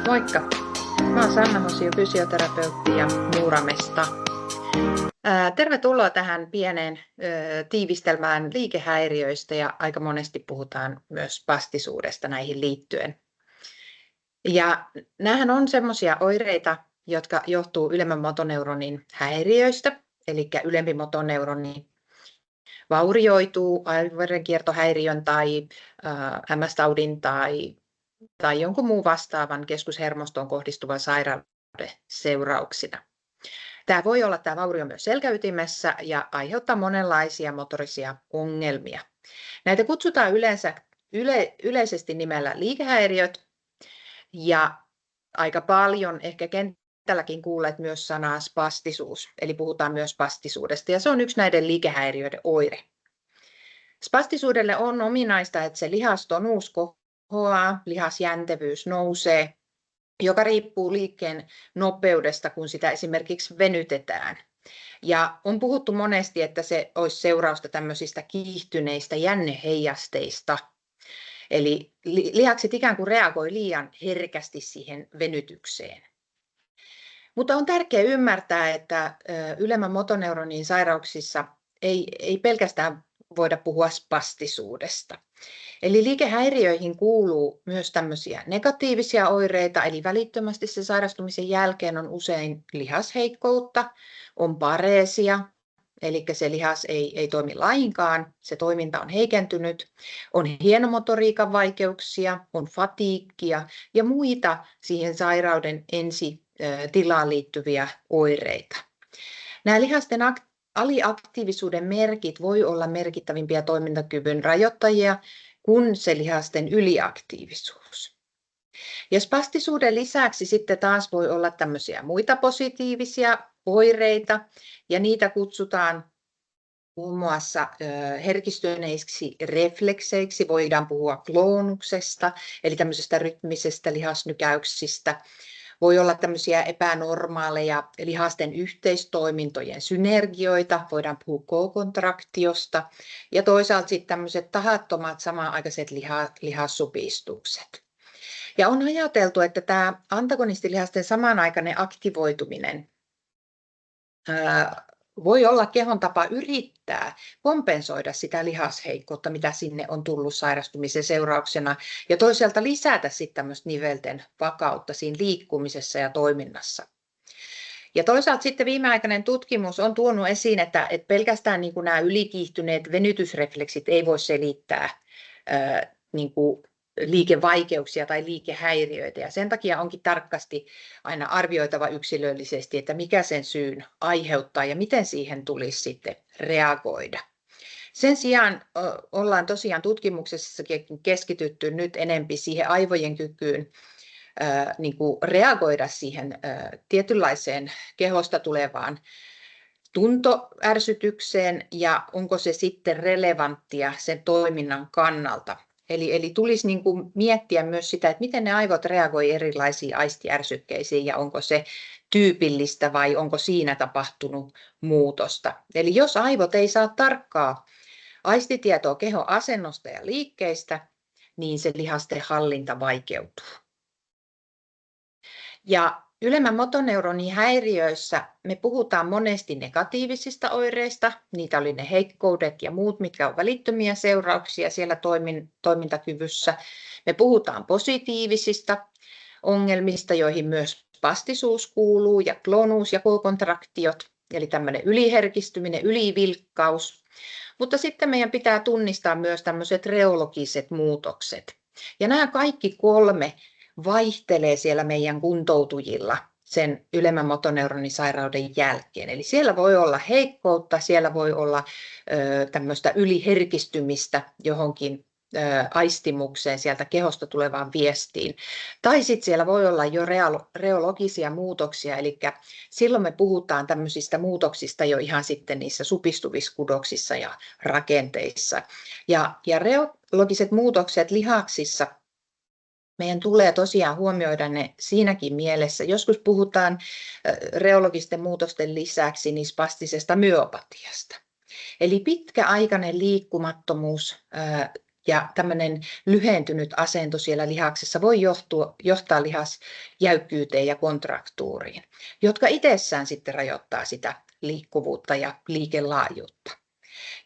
Moikka! Mä oon Sanna Hosio, fysioterapeutti ja Muuramesta. Tervetuloa tähän pieneen tiivistelmään liikehäiriöistä ja aika monesti puhutaan myös spastisuudesta näihin liittyen. Ja näähän on semmoisia oireita, jotka johtuu ylemmän motoneuronin häiriöistä, eli ylempi motoneuroni vaurioituu aivoverenkiertohäiriön tai MS-taudin tai jonkun muun vastaavan keskushermostoon kohdistuvan sairauden seurauksena. Tämä voi olla tämä vaurio myös selkäytimessä ja aiheuttaa monenlaisia motorisia ongelmia. Näitä kutsutaan yleisesti nimellä liikehäiriöt ja aika paljon ehkä kentälläkin kuulleet myös sanaa spastisuus, eli puhutaan myös spastisuudesta ja se on yksi näiden liikehäiriöiden oire. Spastisuudelle on ominaista, että se lihastonuus kohoaa, lihasjäntevyys nousee, joka riippuu liikkeen nopeudesta, kun sitä esimerkiksi venytetään. Ja on puhuttu monesti, että se olisi seurausta tämmöisistä kiihtyneistä jänneheijasteista. Eli lihakset ikään kuin reagoi liian herkästi siihen venytykseen. Mutta on tärkeää ymmärtää, että ylemmän motoneuronin sairauksissa ei pelkästään voida puhua spastisuudesta. Eli liikehäiriöihin kuuluu myös tämmöisiä negatiivisia oireita, eli välittömästi se sairastumisen jälkeen on usein lihasheikkoutta, on pareesia, eli se lihas ei toimi lainkaan, se toiminta on heikentynyt, on hienomotoriikan vaikeuksia, on fatiikkia ja muita siihen sairauden ensitilaan liittyviä oireita. Nämä lihasten aliaktiivisuuden merkit voi olla merkittävimpiä toimintakyvyn rajoittajia kuin se lihasten yliaktiivisuus. Ja spastisuuden lisäksi sitten taas voi olla tämmöisiä muita positiivisia oireita ja niitä kutsutaan muun muassa herkistyneiksi reflekseiksi, voidaan puhua kloonuksesta eli tämmöisestä rytmisestä lihasnykäyksistä. Voi olla tämmöisiä epänormaaleja lihasten yhteistoimintojen synergioita, voidaan puhua kokontraktiosta ja toisaalta sitten tämmöiset tahattomat samanaikaiset lihassupistukset. Ja on ajateltu, että tämä antagonistilihasten samanaikainen aktivoituminen voi olla kehon tapa yrittää kompensoida sitä lihasheikkoutta, mitä sinne on tullut sairastumisen seurauksena, ja toisaalta lisätä sitten tämmöistä nivelten vakautta siinä liikkumisessa ja toiminnassa. Ja toisaalta sitten viimeaikainen tutkimus on tuonut esiin, että pelkästään niin kuin nämä ylikiihtyneet venytysrefleksit ei voi selittää niin kuin liikevaikeuksia tai liikehäiriöitä, ja sen takia onkin tarkasti aina arvioitava yksilöllisesti, että mikä sen syyn aiheuttaa ja miten siihen tulisi sitten reagoida. Sen sijaan ollaan tosiaan tutkimuksessa keskitytty nyt enempi siihen aivojen kykyyn niin kuin reagoida siihen tietynlaiseen kehosta tulevaan tuntoärsytykseen ja onko se sitten relevanttia sen toiminnan kannalta. Eli tulisi niin kuin miettiä myös sitä, että miten ne aivot reagoi erilaisiin aistiärsykkeisiin ja onko se tyypillistä vai onko siinä tapahtunut muutosta. Eli jos aivot ei saa tarkkaa aistitietoa kehon asennosta ja liikkeistä, niin se lihasten hallinta vaikeutuu. Ja ylemmän motoneuronin häiriöissä me puhutaan monesti negatiivisista oireista, niitä oli ne heikkoudet ja muut, mitkä on välittömiä seurauksia siellä toimintakyvyssä. Me puhutaan positiivisista ongelmista, joihin myös spastisuus kuuluu ja kloonuus ja kokontraktiot, eli tämmöinen yliherkistyminen, ylivilkkaus. Mutta sitten meidän pitää tunnistaa myös tämmöiset reologiset muutokset. Ja nämä kaikki kolme vaihtelee siellä meidän kuntoutujilla sen ylemmän motoneuronisairauden jälkeen. Eli siellä voi olla heikkoutta, siellä voi olla tämmöistä yliherkistymistä johonkin aistimukseen sieltä kehosta tulevaan viestiin. Tai sitten siellä voi olla jo reologisia muutoksia, eli silloin me puhutaan tämmöisistä muutoksista jo ihan sitten niissä supistuvissa kudoksissa ja rakenteissa. Ja reologiset muutokset lihaksissa meidän tulee tosiaan huomioida ne siinäkin mielessä. Joskus puhutaan reologisten muutosten lisäksi niin spastisesta myopatiasta. Eli pitkäaikainen liikkumattomuus Ja tämmöinen lyhentynyt asento siellä lihaksessa voi johtaa lihasjäykkyyteen ja kontraktuuriin, jotka itsessään sitten rajoittaa sitä liikkuvuutta ja liikelaajuutta.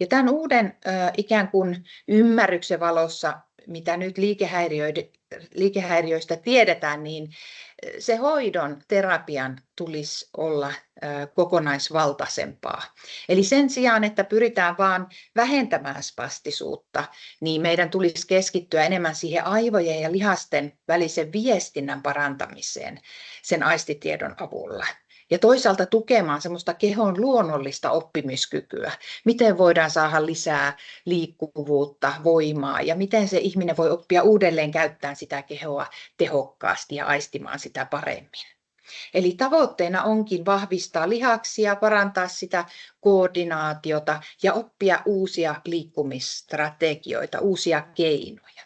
Ja tämän uuden ikään kuin ymmärryksen valossa, mitä nyt liikehäiriöistä tiedetään, niin se hoidon, terapian tulisi olla kokonaisvaltaisempaa. Eli sen sijaan, että pyritään vain vähentämään spastisuutta, niin meidän tulisi keskittyä enemmän siihen aivojen ja lihasten välisen viestinnän parantamiseen sen aistitiedon avulla. Ja toisaalta tukemaan semmoista kehon luonnollista oppimiskykyä. Miten voidaan saada lisää liikkuvuutta, voimaa ja miten se ihminen voi oppia uudelleen käyttämään sitä kehoa tehokkaasti ja aistimaan sitä paremmin. Eli tavoitteena onkin vahvistaa lihaksia, parantaa sitä koordinaatiota ja oppia uusia liikkumisstrategioita, uusia keinoja.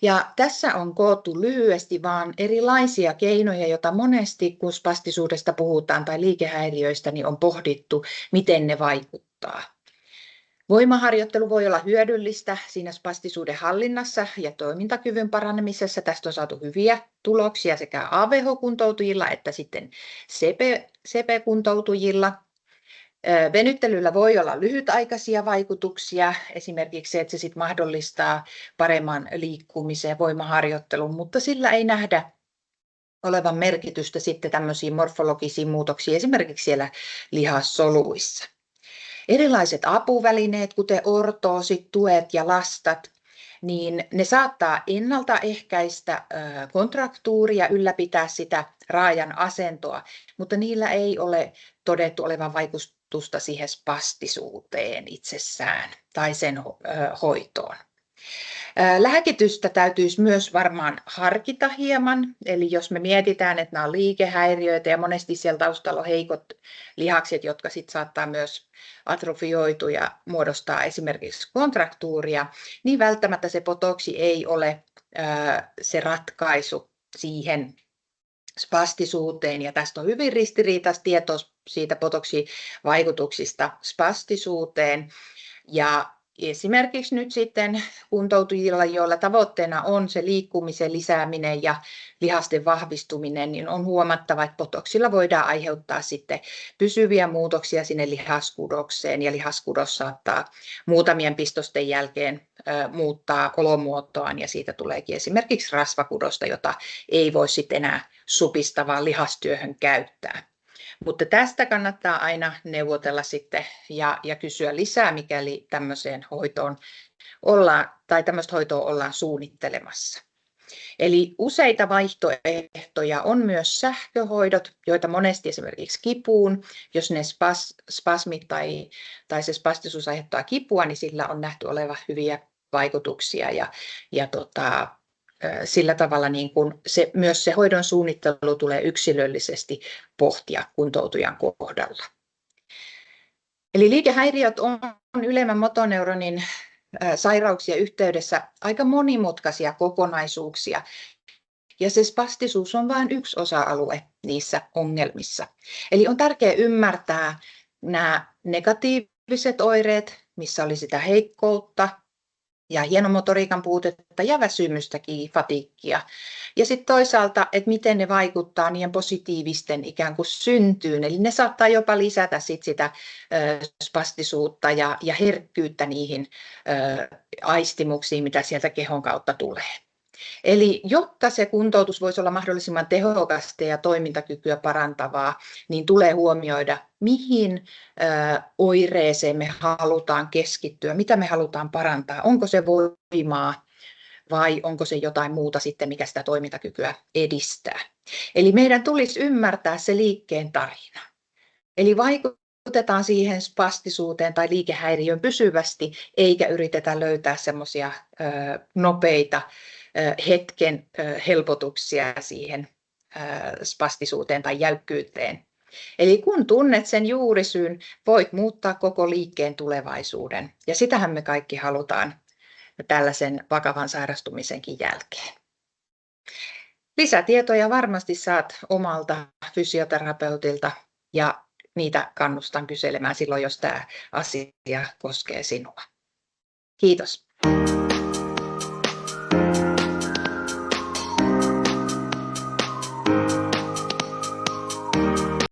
Ja tässä on koottu lyhyesti vain erilaisia keinoja, joita monesti, kun spastisuudesta puhutaan tai liikehäiriöistä, niin on pohdittu, miten ne vaikuttaa. Voimaharjoittelu voi olla hyödyllistä siinä spastisuuden hallinnassa ja toimintakyvyn paranemisessa. Tästä on saatu hyviä tuloksia sekä AVH-kuntoutujilla että sitten CP-kuntoutujilla. Venyttelyllä voi olla lyhytaikaisia vaikutuksia, esimerkiksi se, että se sit mahdollistaa paremman liikkumisen ja voimaharjoittelun, mutta sillä ei nähdä olevan merkitystä sitten tämmöisiin morfologisiin muutoksiin, esimerkiksi siellä lihassoluissa. Erilaiset apuvälineet, kuten ortoosit, tuet ja lastat, niin ne saattaa ennaltaehkäistä kontraktuuria, ylläpitää sitä raajan asentoa, mutta niillä ei ole todettu olevan vaikutusta siihen spastisuuteen itsessään tai sen hoitoon. Lääkitystä täytyisi myös varmaan harkita hieman, eli jos me mietitään, että nämä on liikehäiriöitä ja monesti siellä taustalla on heikot lihakset, jotka sitten saattaa myös atrofioitua ja muodostaa esimerkiksi kontraktuuria, niin välttämättä se botoksi ei ole se ratkaisu siihen spastisuuteen, ja tästä on hyvin ristiriitaista tietoa siitä botoksin vaikutuksista spastisuuteen. Ja esimerkiksi nyt sitten kuntoutujilla, joilla tavoitteena on se liikkumisen lisääminen ja lihasten vahvistuminen, niin on huomattava, että botoksilla voidaan aiheuttaa sitten pysyviä muutoksia sinne lihaskudokseen, ja lihaskudos saattaa muutamien pistosten jälkeen muuttaa olomuotoaan, ja siitä tuleekin esimerkiksi rasvakudosta, jota ei voi sitten enää supistavaan lihastyöhön käyttää. Mutta tästä kannattaa aina neuvotella sitten ja kysyä lisää, mikäli tämmöiseen hoitoon tämmöistä hoitoa ollaan suunnittelemassa. Eli useita vaihtoehtoja on myös sähköhoidot, joita monesti esimerkiksi kipuun, jos ne spasmit tai se spastisuus aiheuttaa kipua, niin sillä on nähty olevan hyviä vaikutuksia ja sillä tavalla niin kun myös se hoidon suunnittelu tulee yksilöllisesti pohtia kuntoutujan kohdalla. Eli liikehäiriöt on ylemmän motoneuronin sairauksien yhteydessä aika monimutkaisia kokonaisuuksia. Ja se spastisuus on vain yksi osa-alue niissä ongelmissa. Eli on tärkeää ymmärtää nämä negatiiviset oireet, missä oli sitä heikkoutta ja hienomotoriikan puutetta ja väsymystäkin, fatiikkia. Ja sitten toisaalta, että miten ne vaikuttaa niiden positiivisten ikään kuin syntyyn. Eli ne saattaa jopa lisätä sitä spastisuutta ja herkkyyttä niihin aistimuksiin, mitä sieltä kehon kautta tulee. Eli jotta se kuntoutus voisi olla mahdollisimman tehokasta ja toimintakykyä parantavaa, niin tulee huomioida, mihin oireeseen me halutaan keskittyä, mitä me halutaan parantaa. Onko se voimaa vai onko se jotain muuta sitten, mikä sitä toimintakykyä edistää. Eli meidän tulisi ymmärtää se liikkeen tarina. Eli vaikutetaan siihen spastisuuteen tai liikehäiriöön pysyvästi, eikä yritetä löytää semmoisia nopeita hetken helpotuksia siihen spastisuuteen tai jäykkyyteen. Eli kun tunnet sen juurisyyn, voit muuttaa koko liikkeen tulevaisuuden. Ja sitähän me kaikki halutaan tällaisen vakavan sairastumisenkin jälkeen. Lisätietoja varmasti saat omalta fysioterapeutilta ja niitä kannustan kyselemään silloin, jos tämä asia koskee sinua. Kiitos. Moi!